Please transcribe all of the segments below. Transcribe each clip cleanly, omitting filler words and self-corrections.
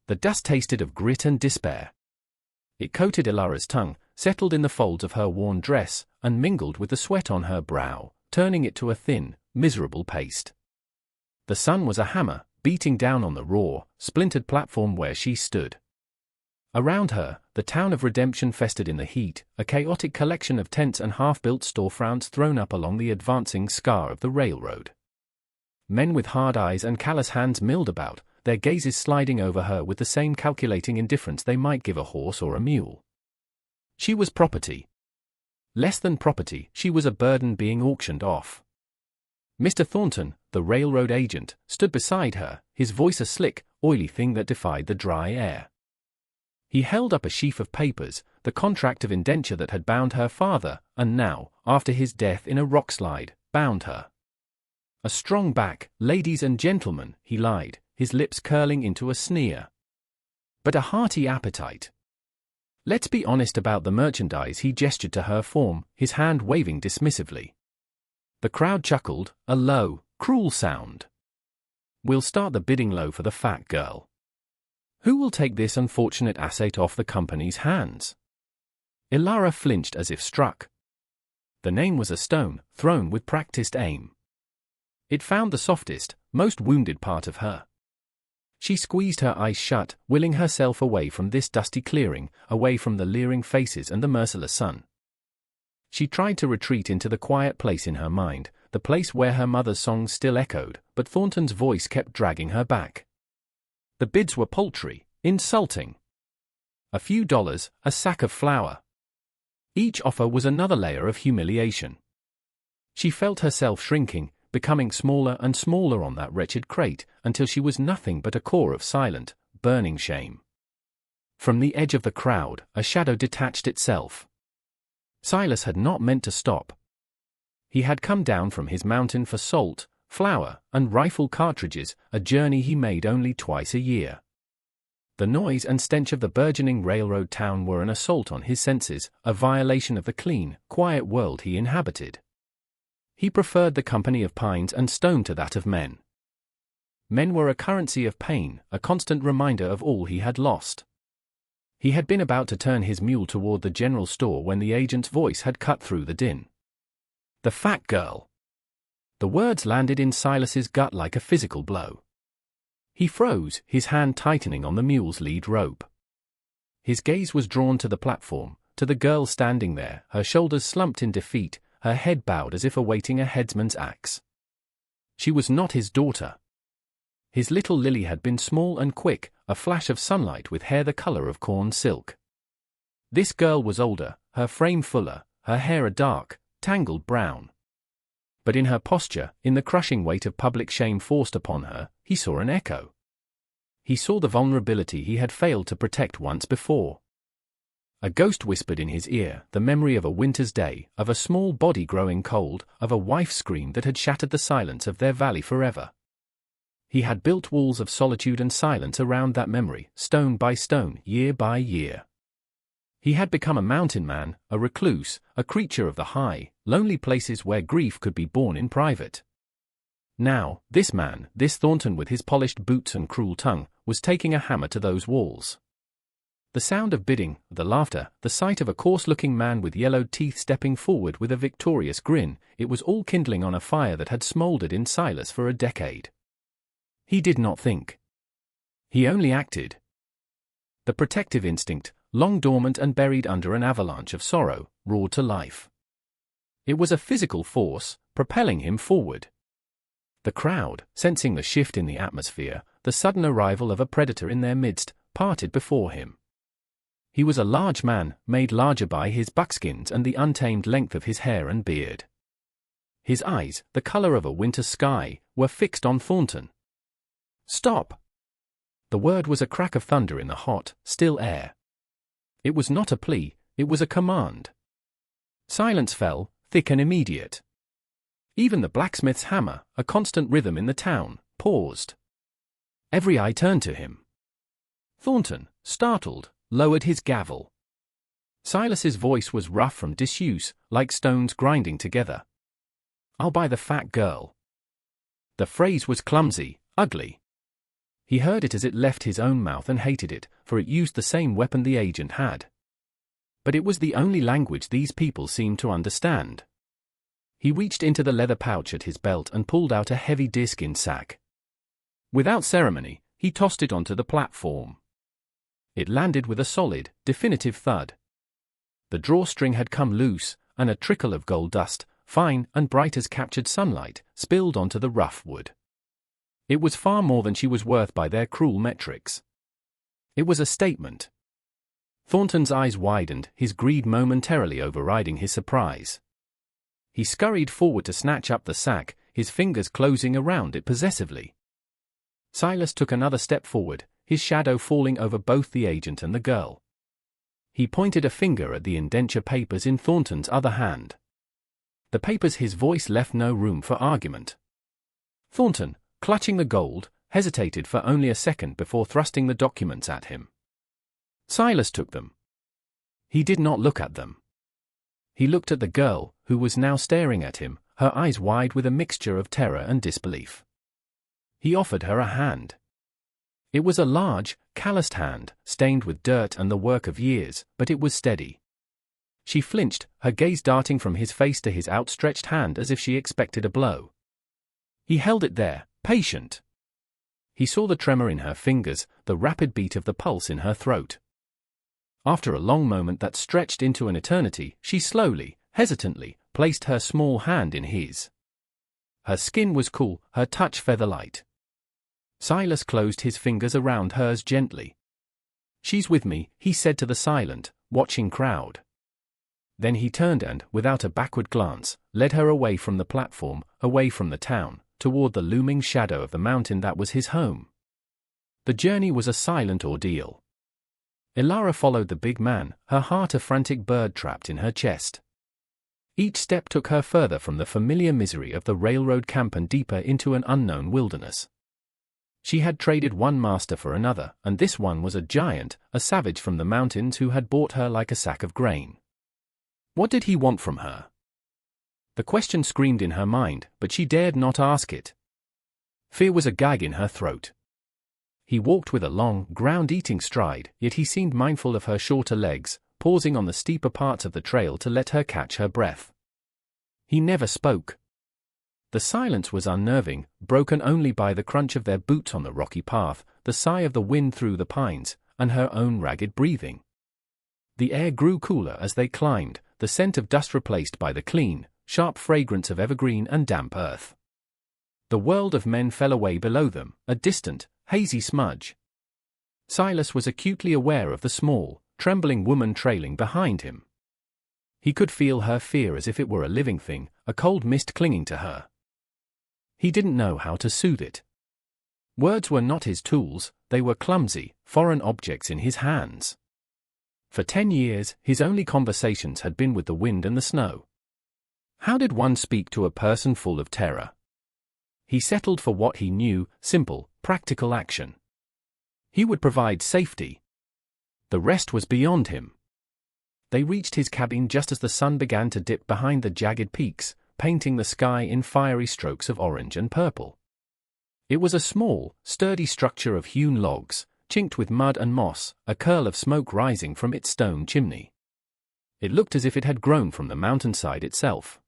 The dust tasted of grit and despair. It coated Ilara's tongue, settled in the folds of her worn dress, and mingled with the sweat on her brow, turning it to a thin, miserable paste. The sun was a hammer, beating down on the raw, splintered platform where she stood. Around her, the town of Redemption festered in the heat, a chaotic collection of tents and half-built storefronts thrown up along the advancing scar of the railroad. Men with hard eyes and callous hands milled about, their gazes sliding over her with the same calculating indifference they might give a horse or a mule. She was property. Less than property, she was a burden being auctioned off. Mr. Thornton, the railroad agent, stood beside her, his voice a slick, oily thing that defied the dry air. He held up a sheaf of papers, the contract of indenture that had bound her father, and now, after his death in a rockslide, bound her. A strong back, ladies and gentlemen, he lied, his lips curling into a sneer. But a hearty appetite. Let's be honest about the merchandise, he gestured to her form, his hand waving dismissively. The crowd chuckled, a low, cruel sound. We'll start the bidding low for the fat girl. Who will take this unfortunate asset off the company's hands? Ilara flinched as if struck. The name was a stone, thrown with practiced aim. It found the softest, most wounded part of her. She squeezed her eyes shut, willing herself away from this dusty clearing, away from the leering faces and the merciless sun. She tried to retreat into the quiet place in her mind, the place where her mother's songs still echoed, but Thornton's voice kept dragging her back. The bids were paltry, insulting. A few dollars, a sack of flour. Each offer was another layer of humiliation. She felt herself shrinking, becoming smaller and smaller on that wretched crate, until she was nothing but a core of silent, burning shame. From the edge of the crowd, a shadow detached itself. Silas had not meant to stop. He had come down from his mountain for salt, flour, and rifle cartridges, a journey he made only twice a year. The noise and stench of the burgeoning railroad town were an assault on his senses, a violation of the clean, quiet world he inhabited. He preferred the company of pines and stone to that of men. Men were a currency of pain, a constant reminder of all he had lost. He had been about to turn his mule toward the general store when the agent's voice had cut through the din. The fat girl. The words landed in Silas's gut like a physical blow. He froze, his hand tightening on the mule's lead rope. His gaze was drawn to the platform, to the girl standing there, her shoulders slumped in defeat, her head bowed as if awaiting a headsman's axe. She was not his daughter. His little Lily had been small and quick, a flash of sunlight with hair the color of corn silk. This girl was older, her frame fuller, her hair a dark, tangled brown. But in her posture, in the crushing weight of public shame forced upon her, he saw an echo. He saw the vulnerability he had failed to protect once before. A ghost whispered in his ear, the memory of a winter's day, of a small body growing cold, of a wife's scream that had shattered the silence of their valley forever. He had built walls of solitude and silence around that memory, stone by stone, year by year. He had become a mountain man, a recluse, a creature of the high, lonely places where grief could be borne in private. Now, this man, this Thornton with his polished boots and cruel tongue, was taking a hammer to those walls. The sound of bidding, the laughter, the sight of a coarse-looking man with yellowed teeth stepping forward with a victorious grin, it was all kindling on a fire that had smoldered in Silas for a decade. He did not think. He only acted. The protective instinct, long dormant and buried under an avalanche of sorrow, roared to life. It was a physical force, propelling him forward. The crowd, sensing the shift in the atmosphere, the sudden arrival of a predator in their midst, parted before him. He was a large man, made larger by his buckskins and the untamed length of his hair and beard. His eyes, the color of a winter sky, were fixed on Thornton. "Stop!" The word was a crack of thunder in the hot, still air. It was not a plea, it was a command. Silence fell, thick and immediate. Even the blacksmith's hammer, a constant rhythm in the town, paused. Every eye turned to him. Thornton, startled, lowered his gavel. Silas's voice was rough from disuse, like stones grinding together. "I'll buy the fat girl." The phrase was clumsy, ugly. He heard it as it left his own mouth and hated it, for it used the same weapon the agent had. But it was the only language these people seemed to understand. He reached into the leather pouch at his belt and pulled out a heavy deerskin sack. Without ceremony, he tossed it onto the platform. It landed with a solid, definitive thud. The drawstring had come loose, and a trickle of gold dust, fine and bright as captured sunlight, spilled onto the rough wood. It was far more than she was worth by their cruel metrics. It was a statement. Thornton's eyes widened, his greed momentarily overriding his surprise. He scurried forward to snatch up the sack, his fingers closing around it possessively. Silas took another step forward, his shadow falling over both the agent and the girl. He pointed a finger at the indenture papers in Thornton's other hand. The papers. His voice left no room for argument. Thornton, clutching the gold, hesitated for only a second before thrusting the documents at him. Silas took them. He did not look at them. He looked at the girl, who was now staring at him, her eyes wide with a mixture of terror and disbelief. He offered her a hand. It was a large, calloused hand, stained with dirt and the work of years, but it was steady. She flinched, her gaze darting from his face to his outstretched hand as if she expected a blow. He held it there, patient. He saw the tremor in her fingers, the rapid beat of the pulse in her throat. After a long moment that stretched into an eternity, she slowly, hesitantly, placed her small hand in his. Her skin was cool, her touch feather-light. Silas closed his fingers around hers gently. "She's with me," he said to the silent, watching crowd. Then he turned and, without a backward glance, led her away from the platform, away from the town, toward the looming shadow of the mountain that was his home. The journey was a silent ordeal. Ilara followed the big man, her heart a frantic bird trapped in her chest. Each step took her further from the familiar misery of the railroad camp and deeper into an unknown wilderness. She had traded one master for another, and this one was a giant, a savage from the mountains who had bought her like a sack of grain. What did he want from her? The question screamed in her mind, but she dared not ask it. Fear was a gag in her throat. He walked with a long, ground-eating stride, yet he seemed mindful of her shorter legs, pausing on the steeper parts of the trail to let her catch her breath. He never spoke. The silence was unnerving, broken only by the crunch of their boots on the rocky path, the sigh of the wind through the pines, and her own ragged breathing. The air grew cooler as they climbed, the scent of dust replaced by the clean, sharp fragrance of evergreen and damp earth. The world of men fell away below them, a distant, hazy smudge. Silas was acutely aware of the small, trembling woman trailing behind him. He could feel her fear as if it were a living thing, a cold mist clinging to her. He didn't know how to soothe it. Words were not his tools, they were clumsy, foreign objects in his hands. For 10 years, his only conversations had been with the wind and the snow. How did one speak to a person full of terror? He settled for what he knew, simple, practical action. He would provide safety. The rest was beyond him. They reached his cabin just as the sun began to dip behind the jagged peaks, painting the sky in fiery strokes of orange and purple. It was a small, sturdy structure of hewn logs, chinked with mud and moss, a curl of smoke rising from its stone chimney. It looked as if it had grown from the mountainside itself.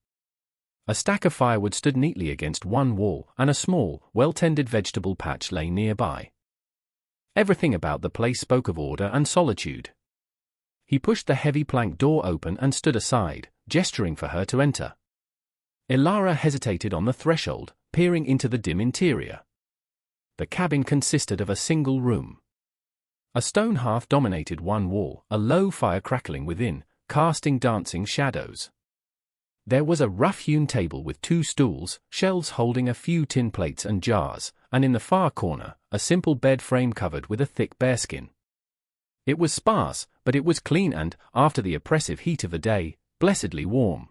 A stack of firewood stood neatly against one wall, and a small, well-tended vegetable patch lay nearby. Everything about the place spoke of order and solitude. He pushed the heavy plank door open and stood aside, gesturing for her to enter. Ilara hesitated on the threshold, peering into the dim interior. The cabin consisted of a single room. A stone hearth dominated one wall, a low fire crackling within, casting dancing shadows. There was a rough-hewn table with 2 stools, shelves holding a few tin plates and jars, and in the far corner, a simple bed frame covered with a thick bearskin. It was sparse, but it was clean and, after the oppressive heat of the day, blessedly warm.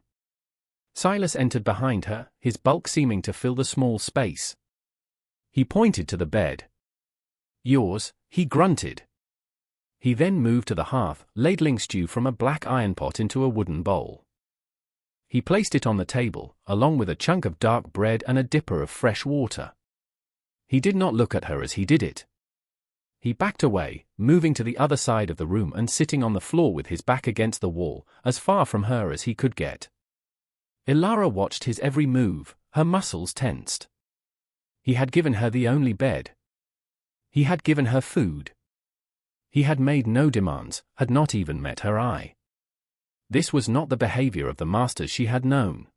Silas entered behind her, his bulk seeming to fill the small space. He pointed to the bed. "Yours," he grunted. He then moved to the hearth, ladling stew from a black iron pot into a wooden bowl. He placed it on the table, along with a chunk of dark bread and a dipper of fresh water. He did not look at her as he did it. He backed away, moving to the other side of the room and sitting on the floor with his back against the wall, as far from her as he could get. Ilara watched his every move, her muscles tensed. He had given her the only bed. He had given her food. He had made no demands, had not even met her eye. This was not the behavior of the masters she had known.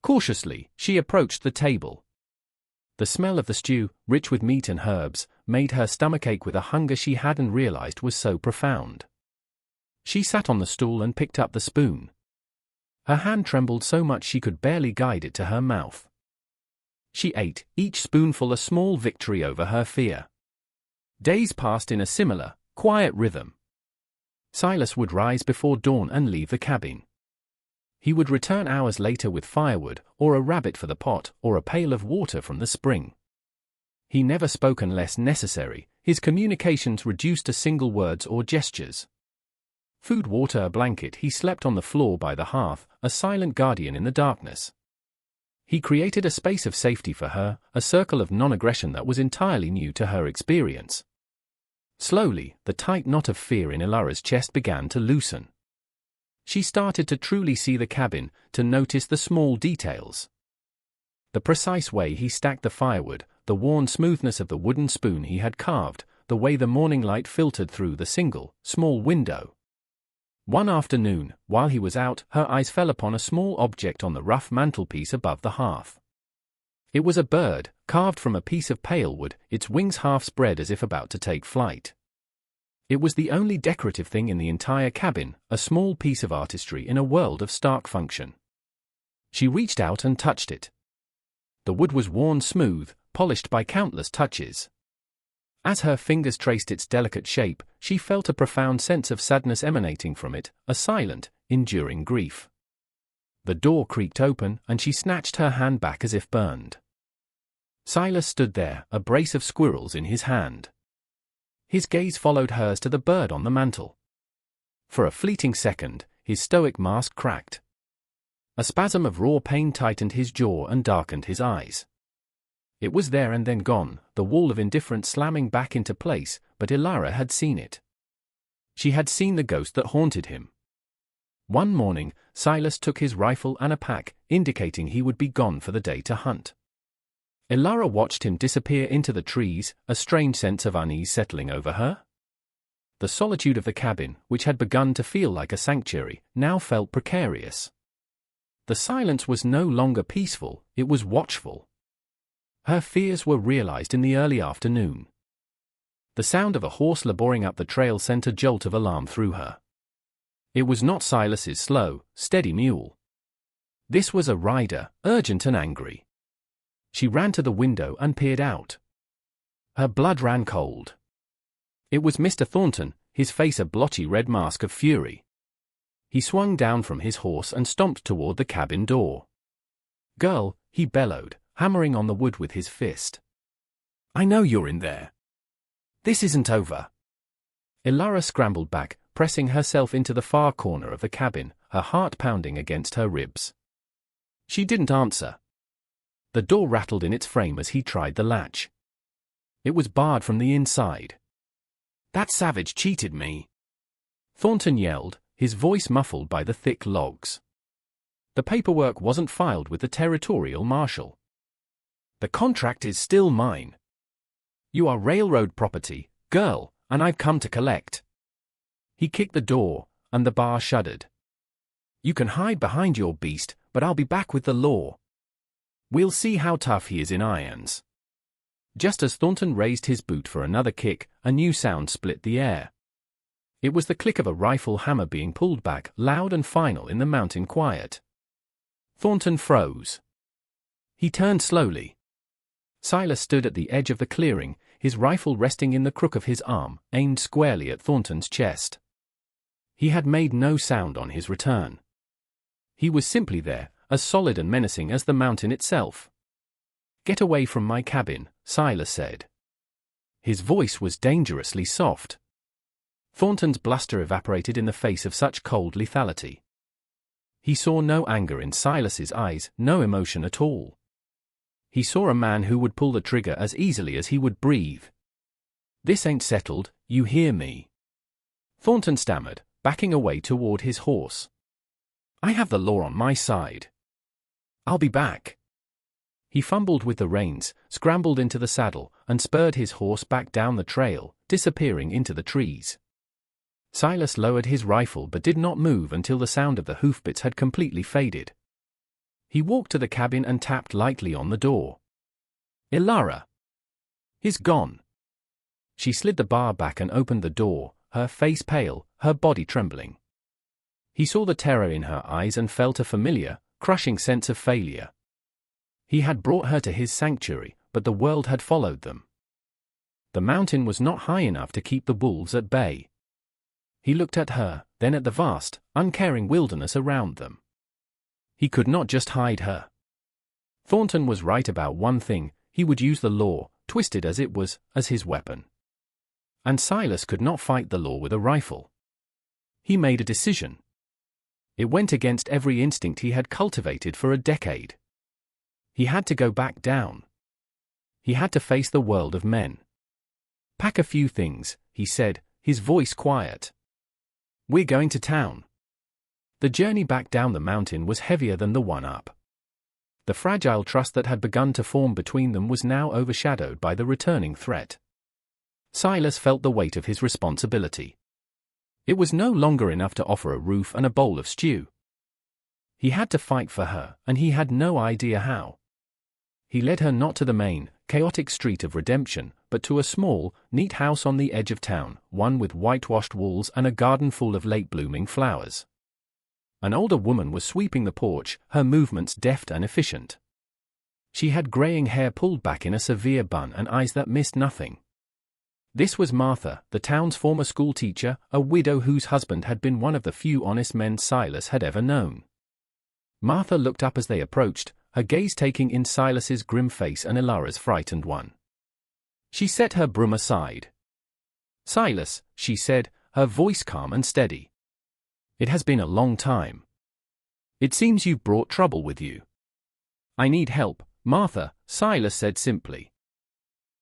Cautiously, she approached the table. The smell of the stew, rich with meat and herbs, made her stomach ache with a hunger she hadn't realized was so profound. She sat on the stool and picked up the spoon. Her hand trembled so much she could barely guide it to her mouth. She ate, each spoonful a small victory over her fear. Days passed in a similar, quiet rhythm. Silas would rise before dawn and leave the cabin. He would return hours later with firewood, or a rabbit for the pot, or a pail of water from the spring. He never spoke unless necessary, his communications reduced to single words or gestures. Food, water, a blanket, he slept on the floor by the hearth, a silent guardian in the darkness. He created a space of safety for her, a circle of non-aggression that was entirely new to her experience. Slowly, the tight knot of fear in Ilara's chest began to loosen. She started to truly see the cabin, to notice the small details. The precise way he stacked the firewood, the worn smoothness of the wooden spoon he had carved, the way the morning light filtered through the single, small window. One afternoon, while he was out, her eyes fell upon a small object on the rough mantelpiece above the hearth. It was a bird, carved from a piece of pale wood, its wings half spread as if about to take flight. It was the only decorative thing in the entire cabin, a small piece of artistry in a world of stark function. She reached out and touched it. The wood was worn smooth, polished by countless touches. As her fingers traced its delicate shape, she felt a profound sense of sadness emanating from it, a silent, enduring grief. The door creaked open, and she snatched her hand back as if burned. Silas stood there, a brace of squirrels in his hand. His gaze followed hers to the bird on the mantel. For a fleeting second, his stoic mask cracked. A spasm of raw pain tightened his jaw and darkened his eyes. It was there and then gone, the wall of indifference slamming back into place, but Ilara had seen it. She had seen the ghost that haunted him. One morning, Silas took his rifle and a pack, indicating he would be gone for the day to hunt. Ilara watched him disappear into the trees, a strange sense of unease settling over her. The solitude of the cabin, which had begun to feel like a sanctuary, now felt precarious. The silence was no longer peaceful, it was watchful. Her fears were realized in the early afternoon. The sound of a horse laboring up the trail sent a jolt of alarm through her. It was not Silas's slow, steady mule. This was a rider, urgent and angry. She ran to the window and peered out. Her blood ran cold. It was Mr. Thornton, his face a blotchy red mask of fury. He swung down from his horse and stomped toward the cabin door. "Girl," he bellowed, hammering on the wood with his fist. "I know you're in there. This isn't over." Ilara scrambled back, pressing herself into the far corner of the cabin, her heart pounding against her ribs. She didn't answer. The door rattled in its frame as he tried the latch. It was barred from the inside. "That savage cheated me," Thornton yelled, his voice muffled by the thick logs. "The paperwork wasn't filed with the territorial marshal. The contract is still mine. You are railroad property, girl, and I've come to collect." He kicked the door, and the bar shuddered. "You can hide behind your beast, but I'll be back with the law. We'll see how tough he is in irons." Just as Thornton raised his boot for another kick, a new sound split the air. It was the click of a rifle hammer being pulled back, loud and final in the mountain quiet. Thornton froze. He turned slowly. Silas stood at the edge of the clearing, his rifle resting in the crook of his arm, aimed squarely at Thornton's chest. He had made no sound on his return. He was simply there, as solid and menacing as the mountain itself. "Get away from my cabin," Silas said. His voice was dangerously soft. Thornton's bluster evaporated in the face of such cold lethality. He saw no anger in Silas's eyes, no emotion at all. He saw a man who would pull the trigger as easily as he would breathe. This ain't settled, you hear me? Thornton stammered, backing away toward his horse. I have the law on my side. I'll be back. He fumbled with the reins, scrambled into the saddle, and spurred his horse back down the trail, disappearing into the trees. Silas lowered his rifle but did not move until the sound of the hoofbeats had completely faded. He walked to the cabin and tapped lightly on the door. Ilara. He's gone. She slid the bar back and opened the door, her face pale, her body trembling. He saw the terror in her eyes and felt a familiar, crushing sense of failure. He had brought her to his sanctuary, but the world had followed them. The mountain was not high enough to keep the wolves at bay. He looked at her, then at the vast, uncaring wilderness around them. He could not just hide her. Thornton was right about one thing: he would use the law, twisted as it was, as his weapon. And Silas could not fight the law with a rifle. He made a decision. It went against every instinct he had cultivated for a decade. He had to go back down. He had to face the world of men. Pack a few things, he said, his voice quiet. We're going to town. The journey back down the mountain was heavier than the one up. The fragile trust that had begun to form between them was now overshadowed by the returning threat. Silas felt the weight of his responsibility. It was no longer enough to offer a roof and a bowl of stew. He had to fight for her, and he had no idea how. He led her not to the main, chaotic street of redemption, but to a small, neat house on the edge of town, one with whitewashed walls and a garden full of late-blooming flowers. An older woman was sweeping the porch, her movements deft and efficient. She had graying hair pulled back in a severe bun and eyes that missed nothing. This was Martha, the town's former schoolteacher, a widow whose husband had been one of the few honest men Silas had ever known. Martha looked up as they approached, her gaze taking in Silas's grim face and Ilara's frightened one. She set her broom aside. Silas, she said, her voice calm and steady. It has been a long time. It seems you've brought trouble with you. I need help, Martha, Silas said simply.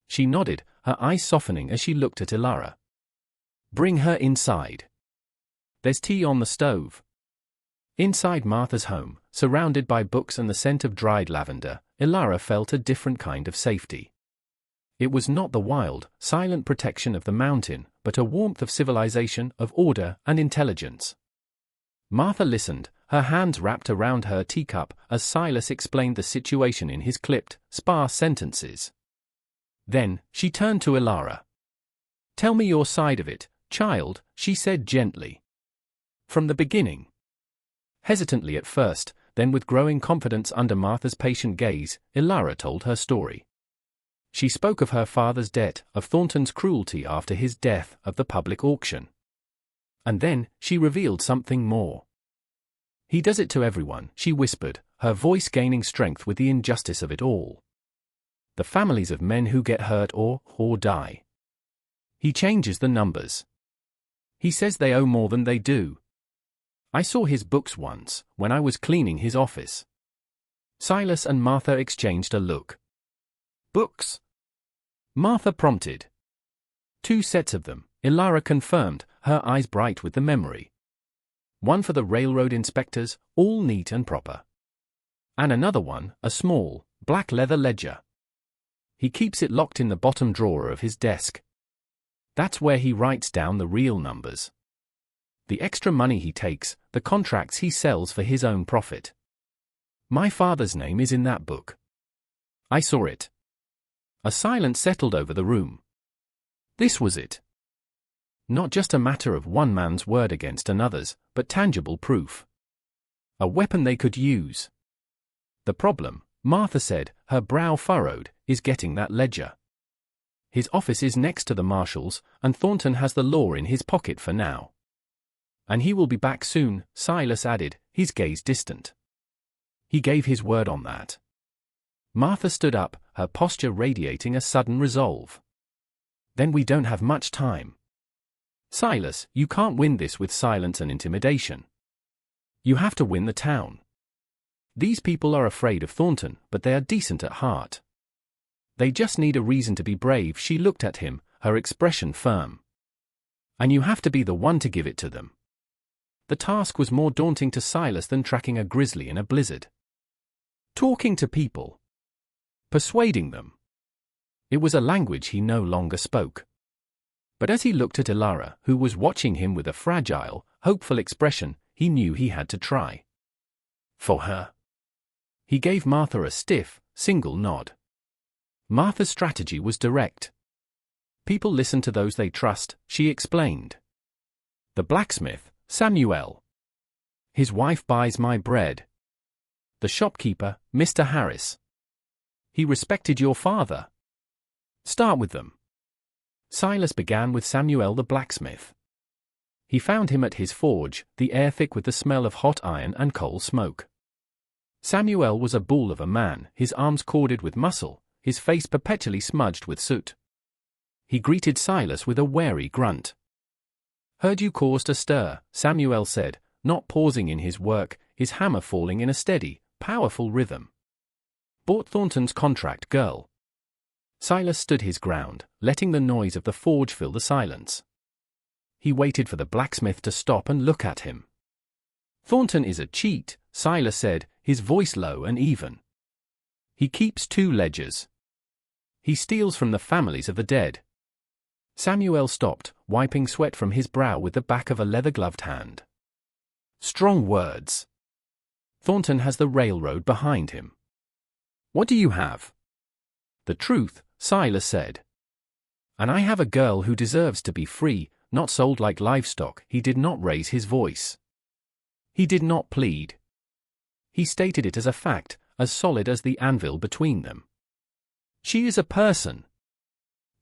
She nodded, her eyes softening as she looked at Ilara. Bring her inside. There's tea on the stove. Inside Martha's home, surrounded by books and the scent of dried lavender, Ilara felt a different kind of safety. It was not the wild, silent protection of the mountain, but a warmth of civilization, of order and intelligence. Martha listened, her hands wrapped around her teacup, as Silas explained the situation in his clipped, sparse sentences. Then, she turned to Ilara. Tell me your side of it, child, she said gently. From the beginning. Hesitantly at first, then with growing confidence under Martha's patient gaze, Ilara told her story. She spoke of her father's debt, of Thornton's cruelty after his death, of the public auction. And then, she revealed something more. He does it to everyone, she whispered, her voice gaining strength with the injustice of it all. The families of men who get hurt or die. He changes the numbers. He says they owe more than they do. I saw his books once, when I was cleaning his office. Silas and Martha exchanged a look. Books? Martha prompted. 2 sets of them, Ilara confirmed, her eyes bright with the memory. One for the railroad inspectors, all neat and proper. And another one, a small, black leather ledger. He keeps it locked in the bottom drawer of his desk. That's where he writes down the real numbers. The extra money he takes, the contracts he sells for his own profit. My father's name is in that book. I saw it. A silence settled over the room. This was it. Not just a matter of one man's word against another's, but tangible proof. A weapon they could use. The problem, Martha said, her brow furrowed, is getting that ledger. His office is next to the marshal's, and Thornton has the law in his pocket for now. And he will be back soon, Silas added, his gaze distant. He gave his word on that. Martha stood up, her posture radiating a sudden resolve. Then we don't have much time. Silas, you can't win this with silence and intimidation. You have to win the town. These people are afraid of Thornton, but they are decent at heart. They just need a reason to be brave. She looked at him, her expression firm. And you have to be the one to give it to them. The task was more daunting to Silas than tracking a grizzly in a blizzard. Talking to people. Persuading them. It was a language he no longer spoke. But as he looked at Ilara, who was watching him with a fragile, hopeful expression, he knew he had to try. For her. He gave Martha a stiff, single nod. Martha's strategy was direct. People listen to those they trust, she explained. The blacksmith, Samuel. His wife buys my bread. The shopkeeper, Mr. Harris. He respected your father. Start with them. Silas began with Samuel the blacksmith. He found him at his forge, the air thick with the smell of hot iron and coal smoke. Samuel was a bull of a man, his arms corded with muscle, his face perpetually smudged with soot. He greeted Silas with a wary grunt. Heard you caused a stir, Samuel said, not pausing in his work, his hammer falling in a steady, powerful rhythm. Bought Thornton's contract girl. Silas stood his ground, letting the noise of the forge fill the silence. He waited for the blacksmith to stop and look at him. Thornton is a cheat, Silas said, his voice low and even. He keeps 2 ledgers. He steals from the families of the dead. Samuel stopped, wiping sweat from his brow with the back of a leather-gloved hand. Strong words. Thornton has the railroad behind him. What do you have? The truth, Silas said. And I have a girl who deserves to be free, not sold like livestock. He did not raise his voice. He did not plead. He stated it as a fact, as solid as the anvil between them. She is a person.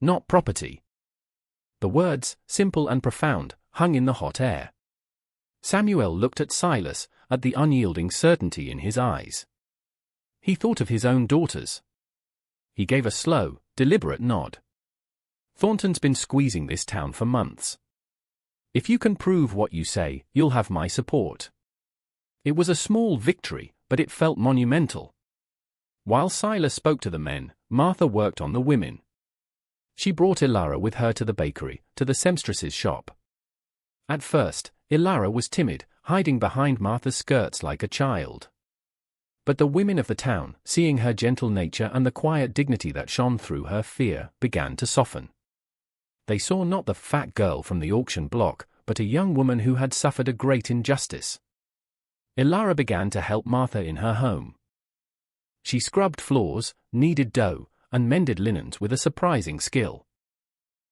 Not property. The words, simple and profound, hung in the hot air. Samuel looked at Silas, at the unyielding certainty in his eyes. He thought of his own daughters. He gave a slow, deliberate nod. Thornton's been squeezing this town for months. If you can prove what you say, you'll have my support. It was a small victory, but it felt monumental. While Silas spoke to the men, Martha worked on the women. She brought Ilara with her to the bakery, to the seamstress's shop. At first, Ilara was timid, hiding behind Martha's skirts like a child. But the women of the town, seeing her gentle nature and the quiet dignity that shone through her fear, began to soften. They saw not the fat girl from the auction block, but a young woman who had suffered a great injustice. Ilara began to help Martha in her home. She scrubbed floors, kneaded dough, and mended linens with a surprising skill.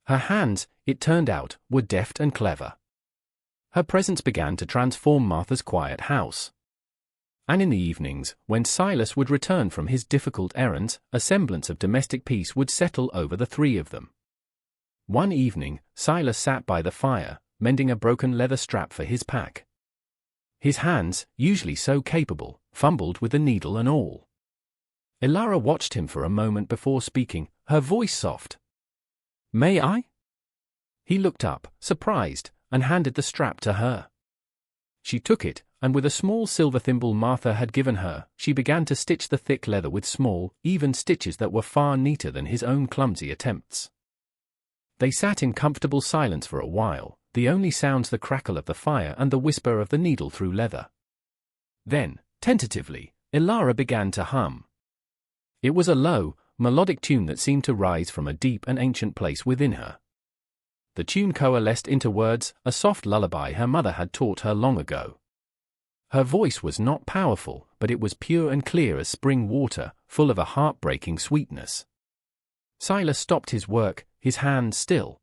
Her hands, it turned out, were deft and clever. Her presence began to transform Martha's quiet house. And in the evenings, when Silas would return from his difficult errands, a semblance of domestic peace would settle over the 3 of them. One evening, Silas sat by the fire, mending a broken leather strap for his pack. His hands, usually so capable, fumbled with the needle and all. Ilara watched him for a moment before speaking, her voice soft. May I? He looked up, surprised, and handed the strap to her. She took it, and with a small silver thimble Martha had given her, she began to stitch the thick leather with small, even stitches that were far neater than his own clumsy attempts. They sat in comfortable silence for a while, the only sounds the crackle of the fire and the whisper of the needle through leather. Then, tentatively, Ilara began to hum. It was a low, melodic tune that seemed to rise from a deep and ancient place within her. The tune coalesced into words, a soft lullaby her mother had taught her long ago. Her voice was not powerful, but it was pure and clear as spring water, full of a heartbreaking sweetness. Silas stopped his work, his hand still.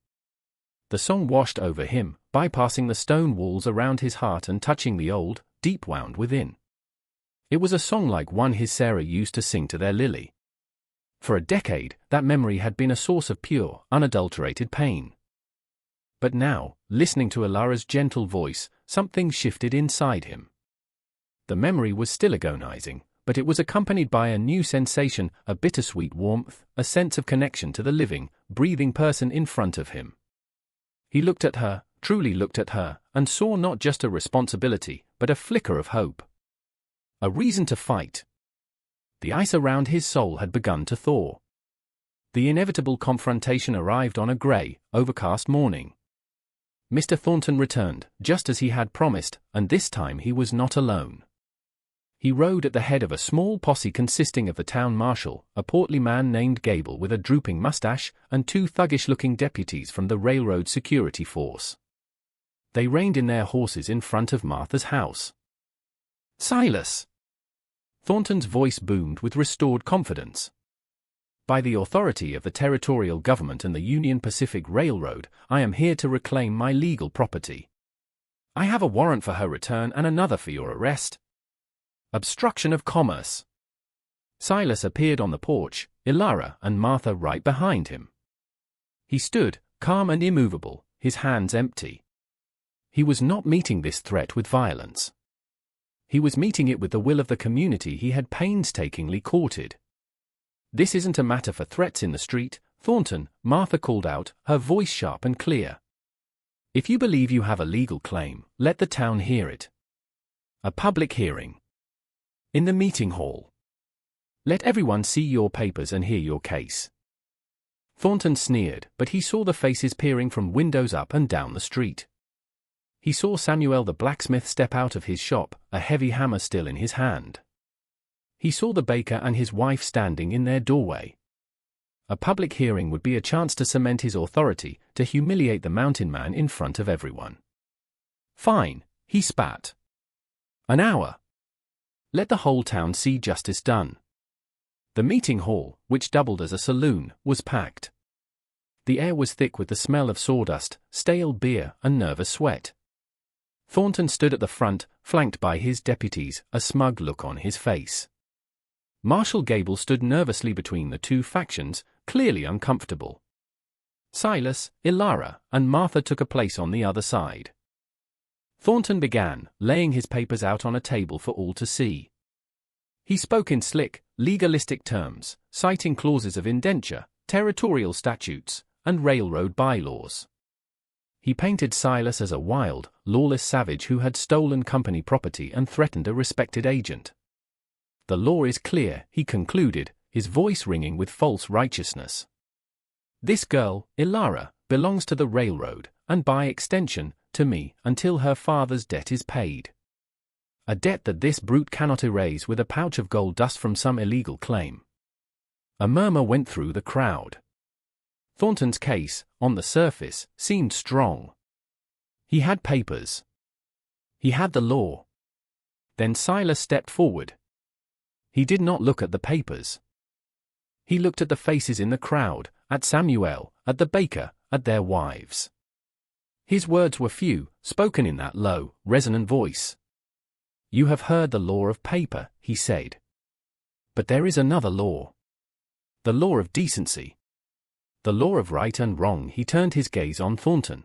The song washed over him, bypassing the stone walls around his heart and touching the old, deep wound within. It was a song like one his Sarah used to sing to their Lily. For a decade, that memory had been a source of pure, unadulterated pain. But now, listening to Ilara's gentle voice, something shifted inside him. The memory was still agonizing, but it was accompanied by a new sensation, a bittersweet warmth, a sense of connection to the living, breathing person in front of him. He looked at her, truly looked at her, and saw not just a responsibility, but a flicker of hope. A reason to fight. The ice around his soul had begun to thaw. The inevitable confrontation arrived on a grey, overcast morning. Mr. Thornton returned, just as he had promised, and this time he was not alone. He rode at the head of a small posse consisting of the town marshal, a portly man named Gable with a drooping mustache, and 2 thuggish-looking deputies from the railroad security force. They reined in their horses in front of Martha's house. "Silas!" Thornton's voice boomed with restored confidence. "By the authority of the territorial government and the Union Pacific Railroad, I am here to reclaim my legal property. I have a warrant for her return and another for your arrest. Obstruction of commerce." Silas appeared on the porch, Ilara and Martha right behind him. He stood, calm and immovable, his hands empty. He was not meeting this threat with violence. He was meeting it with the will of the community he had painstakingly courted. "This isn't a matter for threats in the street, Thornton," Martha called out, her voice sharp and clear. "If you believe you have a legal claim, let the town hear it. A public hearing. In the meeting hall. Let everyone see your papers and hear your case." Thornton sneered, but he saw the faces peering from windows up and down the street. He saw Samuel the blacksmith step out of his shop, a heavy hammer still in his hand. He saw the baker and his wife standing in their doorway. A public hearing would be a chance to cement his authority, to humiliate the mountain man in front of everyone. "Fine," he spat. "An hour. Let the whole town see justice done." The meeting hall, which doubled as a saloon, was packed. The air was thick with the smell of sawdust, stale beer, and nervous sweat. Thornton stood at the front, flanked by his deputies, a smug look on his face. Marshal Gable stood nervously between the 2 factions, clearly uncomfortable. Silas, Ilara, and Martha took a place on the other side. Thornton began, laying his papers out on a table for all to see. He spoke in slick, legalistic terms, citing clauses of indenture, territorial statutes, and railroad bylaws. He painted Silas as a wild, lawless savage who had stolen company property and threatened a respected agent. "The law is clear," he concluded, his voice ringing with false righteousness. "This girl, Ilara, belongs to the railroad, and by extension, to me, until her father's debt is paid. A debt that this brute cannot erase with a pouch of gold dust from some illegal claim." A murmur went through the crowd. Thornton's case, on the surface, seemed strong. He had papers. He had the law. Then Silas stepped forward. He did not look at the papers. He looked at the faces in the crowd, at Samuel, at the baker, at their wives. His words were few, spoken in that low, resonant voice. "You have heard the law of paper," he said. "But there is another law. The law of decency. The law of right and wrong." He turned his gaze on Thornton.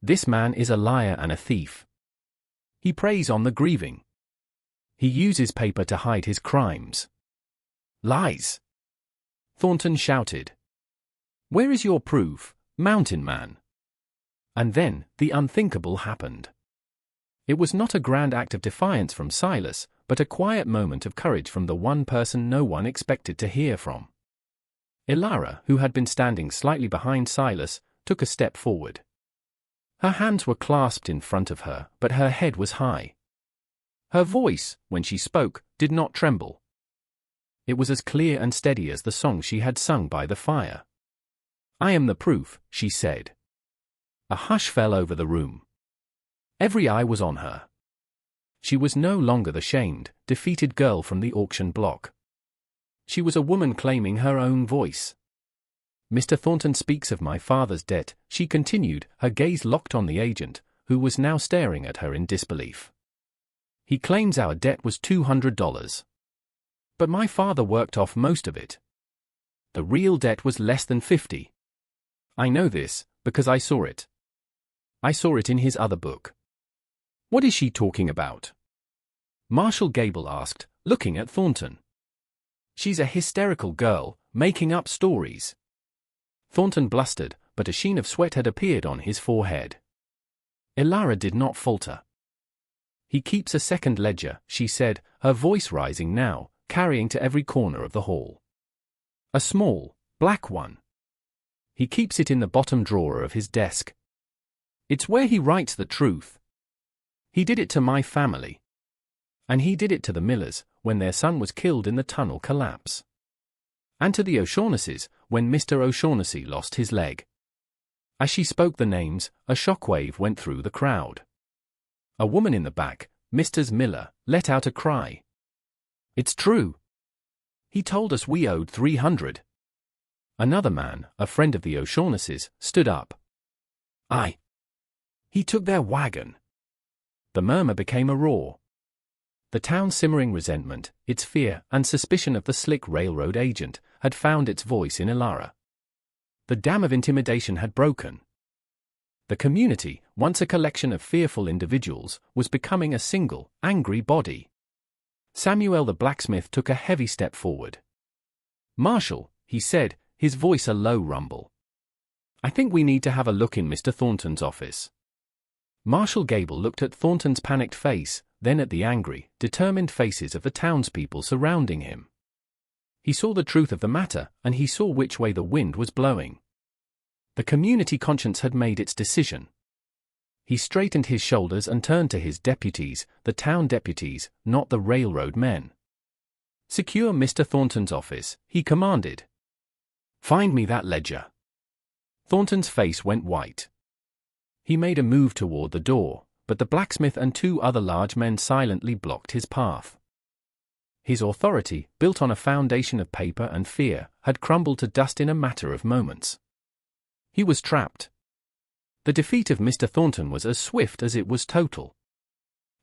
"This man is a liar and a thief. He preys on the grieving. He uses paper to hide his crimes." "Lies!" Thornton shouted. "Where is your proof, mountain man?" And then, the unthinkable happened. It was not a grand act of defiance from Silas, but a quiet moment of courage from the one person no one expected to hear from. Ilara, who had been standing slightly behind Silas, took a step forward. Her hands were clasped in front of her, but her head was high. Her voice, when she spoke, did not tremble. It was as clear and steady as the song she had sung by the fire. "I am the proof," she said. A hush fell over the room. Every eye was on her. She was no longer the shamed, defeated girl from the auction block. She was a woman claiming her own voice. "Mr. Thornton speaks of my father's debt," she continued, her gaze locked on the agent, who was now staring at her in disbelief. "He claims our debt was $200. But my father worked off most of it. The real debt was less than 50. I know this, because I saw it. I saw it in his other book." "What is she talking about?" Marshal Gable asked, looking at Thornton. "She's a hysterical girl, making up stories." Thornton blustered, but a sheen of sweat had appeared on his forehead. Ilara did not falter. "He keeps a second ledger," she said, her voice rising now, carrying to every corner of the hall. "A small, Black one. He keeps it in the bottom drawer of his desk. It's where he writes the truth. He did it to my family. And he did it to the Millers, when their son was killed in the tunnel collapse. And to the O'Shaughnessy's, when Mr. O'Shaughnessy lost his leg. As she spoke the names, a shockwave went through the crowd. A woman in the back, Mrs. Miller, let out a cry. It's true. He told us we owed 300. Another man, a friend of the O'Shaughnessy's, stood up. He took their wagon. The murmur became a roar. The town's simmering resentment, its fear and suspicion of the slick railroad agent, had found its voice in Ilara. The dam of intimidation had broken. The community, once a collection of fearful individuals, was becoming a single, angry body. Samuel the blacksmith took a heavy step forward. "Marshal," he said, his voice a low rumble. "I think we need to have a look in Mr. Thornton's office." Marshal Gable looked at Thornton's panicked face, then at the angry, determined faces of the townspeople surrounding him. He saw the truth of the matter, and he saw which way the wind was blowing. The community conscience had made its decision. He straightened his shoulders and turned to his deputies, the town deputies, not the railroad men. "Secure Mr. Thornton's office," he commanded. "Find me that ledger." Thornton's face went white. He made a move toward the door, but the blacksmith and two other large men silently blocked his path. His authority, built on a foundation of paper and fear, had crumbled to dust in a matter of moments. He was trapped. The defeat of Mr. Thornton was as swift as it was total.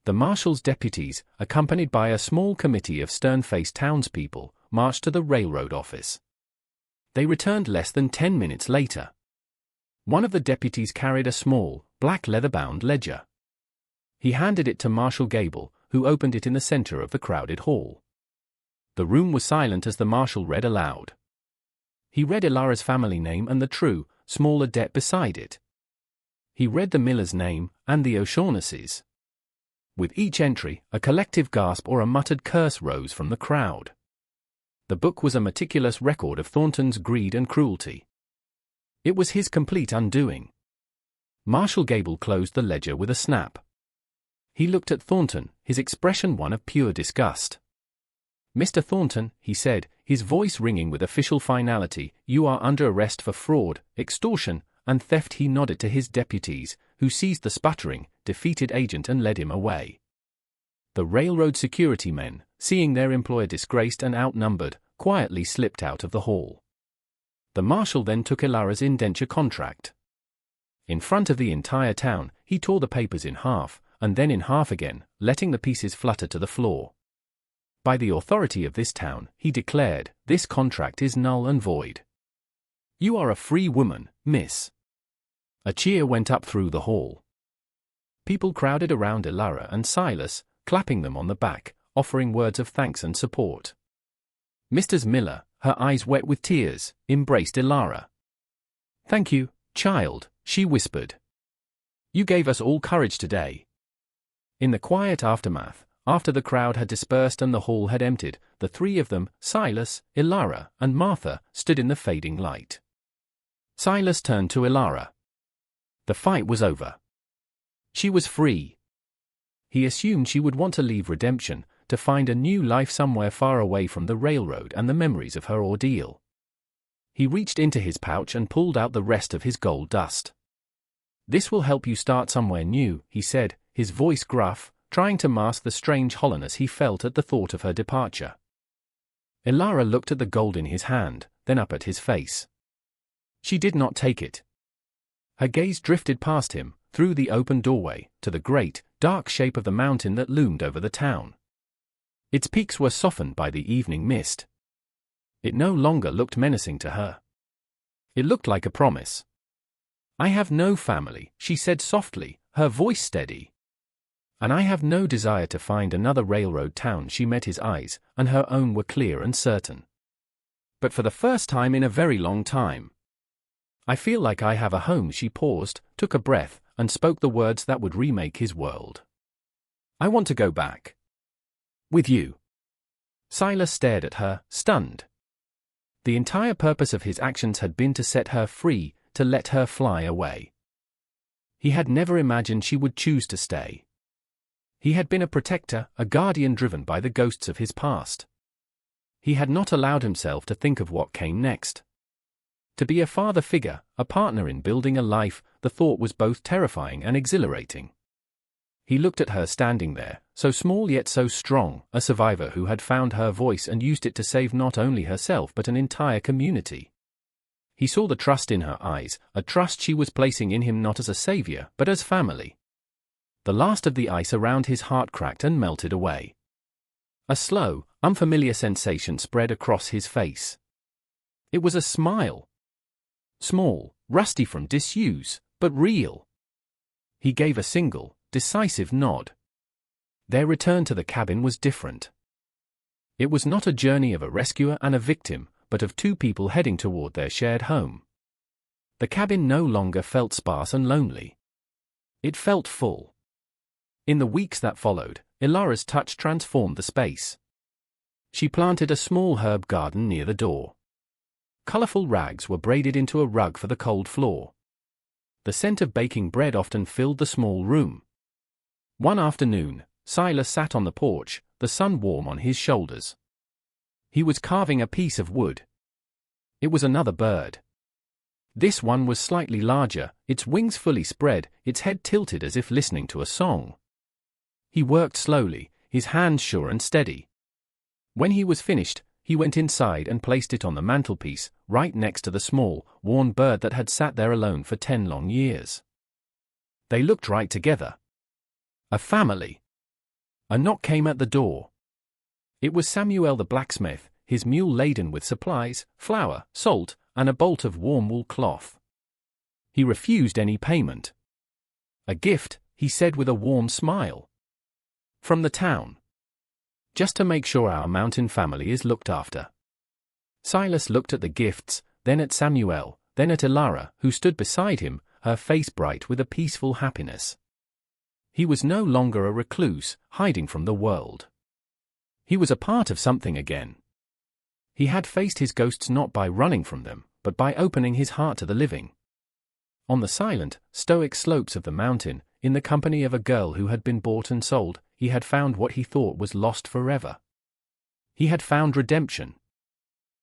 The marshal's deputies, accompanied by a small committee of stern-faced townspeople, marched to the railroad office. They returned less than 10 minutes later. One of the deputies carried a small, black leather-bound ledger. He handed it to Marshal Gable, who opened it in the center of the crowded hall. The room was silent as the marshal read aloud. He read Ilara's family name and the true, smaller debt beside it. He read the Miller's name, and the O'Shaughnessy's. With each entry, a collective gasp or a muttered curse rose from the crowd. The book was a meticulous record of Thornton's greed and cruelty. It was his complete undoing. Marshal Gable closed the ledger with a snap. He looked at Thornton, his expression one of pure disgust. "Mr. Thornton," he said, his voice ringing with official finality, "you are under arrest for fraud, extortion, and theft." He nodded to his deputies, who seized the sputtering, defeated agent and led him away. The railroad security men, seeing their employer disgraced and outnumbered, quietly slipped out of the hall. The marshal then took Ilara's indenture contract. In front of the entire town, he tore the papers in half, and then in half again, letting the pieces flutter to the floor. "By the authority of this town," he declared, "this contract is null and void. You are a free woman, miss." A cheer went up through the hall. People crowded around Ilara and Silas, clapping them on the back, offering words of thanks and support. Mrs. Miller, her eyes wet with tears, embraced Ilara. "Thank you, child," she whispered. "You gave us all courage today." In the quiet aftermath, after the crowd had dispersed and the hall had emptied, the three of them, Silas, Ilara, and Martha, stood in the fading light. Silas turned to Ilara. The fight was over. She was free. He assumed she would want to leave redemption, to find a new life somewhere far away from the railroad and the memories of her ordeal. He reached into his pouch and pulled out the rest of his gold dust. "This will help you start somewhere new," he said, his voice gruff, trying to mask the strange hollowness he felt at the thought of her departure. Ilara looked at the gold in his hand, then up at his face. She did not take it. Her gaze drifted past him, through the open doorway, to the great, dark shape of the mountain that loomed over the town. Its peaks were softened by the evening mist. It no longer looked menacing to her. It looked like a promise. "I have no family," she said softly, her voice steady. "And I have no desire to find another railroad town." She met his eyes, and her own were clear and certain. "But for the first time in a very long time, I feel like I have a home." She paused, took a breath, and spoke the words that would remake his world. "I want to go back. With you." Silas stared at her, stunned. The entire purpose of his actions had been to set her free, to let her fly away. He had never imagined she would choose to stay. He had been a protector, a guardian driven by the ghosts of his past. He had not allowed himself to think of what came next. To be a father figure, a partner in building a life, the thought was both terrifying and exhilarating. He looked at her standing there, so small yet so strong, a survivor who had found her voice and used it to save not only herself but an entire community. He saw the trust in her eyes, a trust she was placing in him not as a savior but as family. The last of the ice around his heart cracked and melted away. A slow, unfamiliar sensation spread across his face. It was a smile. Small, rusty from disuse, but real. He gave a single, decisive nod. Their return to the cabin was different. It was not a journey of a rescuer and a victim, but of two people heading toward their shared home. The cabin no longer felt sparse and lonely. It felt full. In the weeks that followed, Ilara's touch transformed the space. She planted a small herb garden near the door. Colorful rags were braided into a rug for the cold floor. The scent of baking bread often filled the small room. One afternoon, Silas sat on the porch, the sun warm on his shoulders. He was carving a piece of wood. It was another bird. This one was slightly larger, its wings fully spread, its head tilted as if listening to a song. He worked slowly, his hands sure and steady. When he was finished, he went inside and placed it on the mantelpiece, right next to the small, worn bird that had sat there alone for 10 long years. They looked right together. A family. A knock came at the door. It was Samuel the blacksmith, his mule laden with supplies, flour, salt, and a bolt of warm wool cloth. He refused any payment. "A gift," he said with a warm smile. "From the town. Just to make sure our mountain family is looked after." Silas looked at the gifts, then at Samuel, then at Ilara, who stood beside him, her face bright with a peaceful happiness. He was no longer a recluse, hiding from the world. He was a part of something again. He had faced his ghosts not by running from them, but by opening his heart to the living. On the silent, stoic slopes of the mountain, in the company of a girl who had been bought and sold, he had found what he thought was lost forever. He had found redemption.